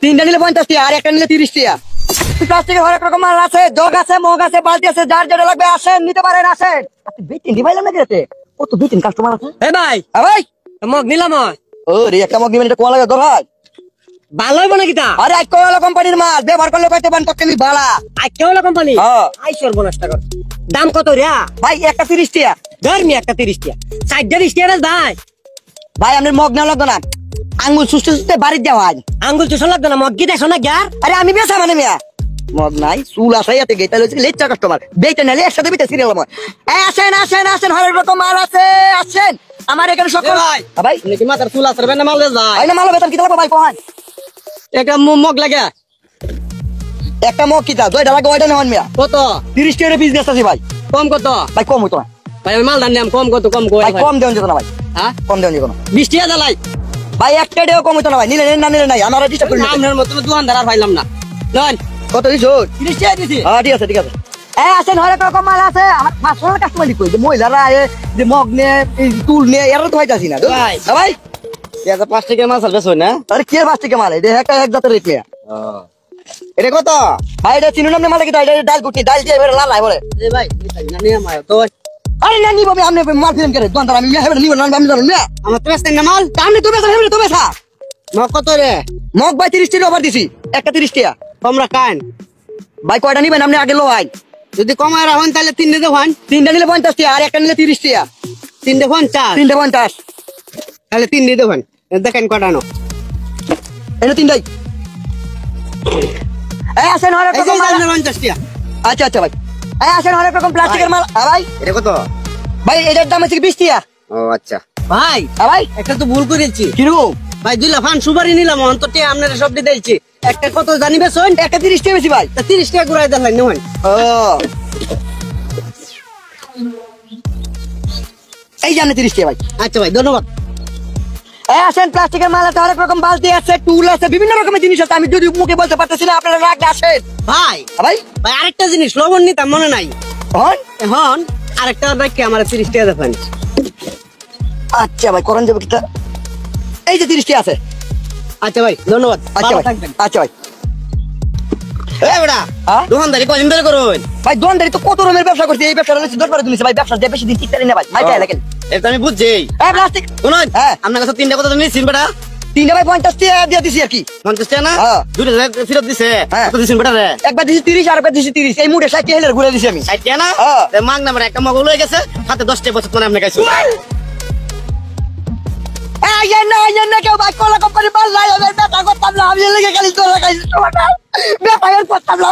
তিনটা নিলে 50 টাকা আর একটা নিলে 30 টাকা। প্লাস্টিকের হরেক রকম মাল আছে, জগ আছে, মগ আছে, বালতি আছে, যার যেটা লাগবে আসেন নিতে পারেন আসেন। আপনি বেটিন দিবাইলাম না দিতে ও তো বেটিন কাস্টমার আছে। এ ভাই ভাই মগ নিলাম ও রে একটা মগ নিবেন এটা কোয়া লাগে দরকার ভালো হইব নাকি তা? আরে আইকোলা কোম্পানির মাল ব্যবহার করলে কইতে পারেন তো কেমি বালা আজকে হলো কোম্পানি হ্যাঁ আইসর বোনাস টাকা দাম কত রে? ভাই একটা 30 টাকা। ধর্মি একটা 30 টাকা 60 টাকা ভাই। ভাই আপনি মগ নেওয়া লাগতো না, আঙ্গুল সুস্থ সুস্থ বাড়ি দেওয়া হয়। আঙ্গুল চুষা লাগবে না, মগ কি দেখো না গ্যার? আরে আমি বেসা মানে মিয়া মগ নাই চুল আছে এতে গেটা লইছে লেচা কাস্টমার বেটা নালে একসাথে বিতে সিরিয়াল ময়। আসেন আসেন আসেন হরেক রকম মাল আছে আসেন আমার এখানে সকল। ভাই ভাই নাকি মাথার চুল আছে না মাল ভাই? ভাই না মাল বেতন কি লাগবে ভাই কোহান একটা মগ লাগে একটা মগ কিতা দুইটা লাগে ওইটা নেওয়ান মিয়া কত? 30 টাকা পিস বেচতাছি ভাই। কম কত? ভাই কম হইতো না ভাই ওই মাল দাম নিলাম কম কত? কম কই ভাই কম দেন যেত না ভাই, হ্যাঁ কম দেন যেত না 20 টাকা দালাই ভাই একটা টাকাও কম হইতো না ভাই, নিলে নেন না নিলে নাই আমার ডিস্টার্ব করেন না। আপনার মত দোকানদার আর পাইলাম না। নন কত দিছো? 30 টাকা দিছি। হ্যাঁ ঠিক আছে ঠিক আছে। আসেন হরেক রকম মাল আছে আমার পার্সোনাল কাস্টমার কই যে মহিলারা যে মগ নে টুল নে এরা তো হইতাছি না ভাই। ভাই এটা 5 টাকা মাছ আলবে না? আরে কি প্লাস্টিকের মাল এটা এক জাতের রেট মিয়া। এটা কত? ভাই এটা চিনুন আপনি মাল কি এটা ডাল গুটি ডাল দিয়ে এবারে লাল লাই বলে। এ ভাই না নিয়ে মার তো আরে না নিব আমি আপনি মাল ফিরেন করে দোকানদার আমি মেহে নিব না আমি জানো না আমার তো রাস্তায় না মাল আপনি তো বেচা হেবলে তো বেচা মগ কত রে? মগ ভাই 30 টাকা অফার দিছি একটা 30 টাকা। তোমরা কান ভাই কয়টা নিবেন আপনি আগে লো ভাই। যদি কমায় রাখুন তাহলে 3 দে হন, তিনটা নিলে 50 টাকা আর একটা নিলে 30 টাকা। 3 দে 50 তিনটা 50 তাহলে 3 দে হন। দেখেন কটানো এটা তিনটাই। আসেন হরেক এই যে রকম মাল। 50 টাকা। আচ্ছা আচ্ছা ভাই আসেন হরেক রকম প্লাস্টিকের মাল। ভাই এটা কত? ভাই এটার দাম আছে 20 টাকা। ও আচ্ছা ভাই ভাই একটা তো ভুল করেছি কিরকম ভাই, 2 লাফান সুপারি নিলাম অন্তত আপনারা সব দিয়ে দিয়েছি। একটা কত জানিবে শোন? একটা 30 টাকা বেশি ভাই। 30 টাকা ঘুরাই দেন নহন। ও এই জানে 30 টাকা ভাই। আচ্ছা ভাই ধন্যবাদ। আসেন প্লাস্টিকের মাল আছে হরেক রকম বালতি আছে টুল আছে বিভিন্ন রকমের জিনিস আছে আমি যদি মুখে বলতে পারতেছি না আপনারা রাখলে আসেন। ভাই ভাই ভাই আরেকটা জিনিস লবণ নিতাম মনে নাই হন এখন আরেকটা রাখি আমার 30 টাকা দেন। আচ্ছা ভাই করেন যাবে কিটা এই যে 30 টাকা আছে। আচ্ছা ভাই ধন্যবাদ। আচ্ছা ভালো ভাই থাকবেন। আচ্ছা ভাই। এই বড়া হ্যাঁ? দোকানদারি কদিন ধরে করুন? ভাই দোকানদারি তো কত রকমের ব্যবসা করছি এই ব্যবসাটা হচ্ছে দরকার তুমি ভাই ব্যবসা বেশি দিন টিকতে না ভাই মাইকা লাগেন। এটা আমি বুঝছি। প্লাস্টিক শুনুন হ্যাঁ আপনার কাছে 3 টাকা কত নিয়েছেন বেটা? তিনটা ভাই 50 টাকা দিয়ে দিছি আর কি। 50 টাকা না? হ্যাঁ। 2 ফেরত দিছে। হ্যাঁ। কত দিছেন বেটা রে? একবার দিছি 30 আর একবার দিছি 30 এই মুডে 60 টাকা ঘুরে দিছি আমি। 60 টাকা না? হ্যাঁ। তে মাগ না বেটা একটা মগ লয়ে গেছে সাথে 10 টাকা বছর মানে আপনি খাইছো। এই না কেউ ভাই কোলা কোম্পানি মাল নাই আমি ব্যবসা করতাম না আমি লেগে খালি তোরা খাইছি তোমার ব্যবসা করতাম না।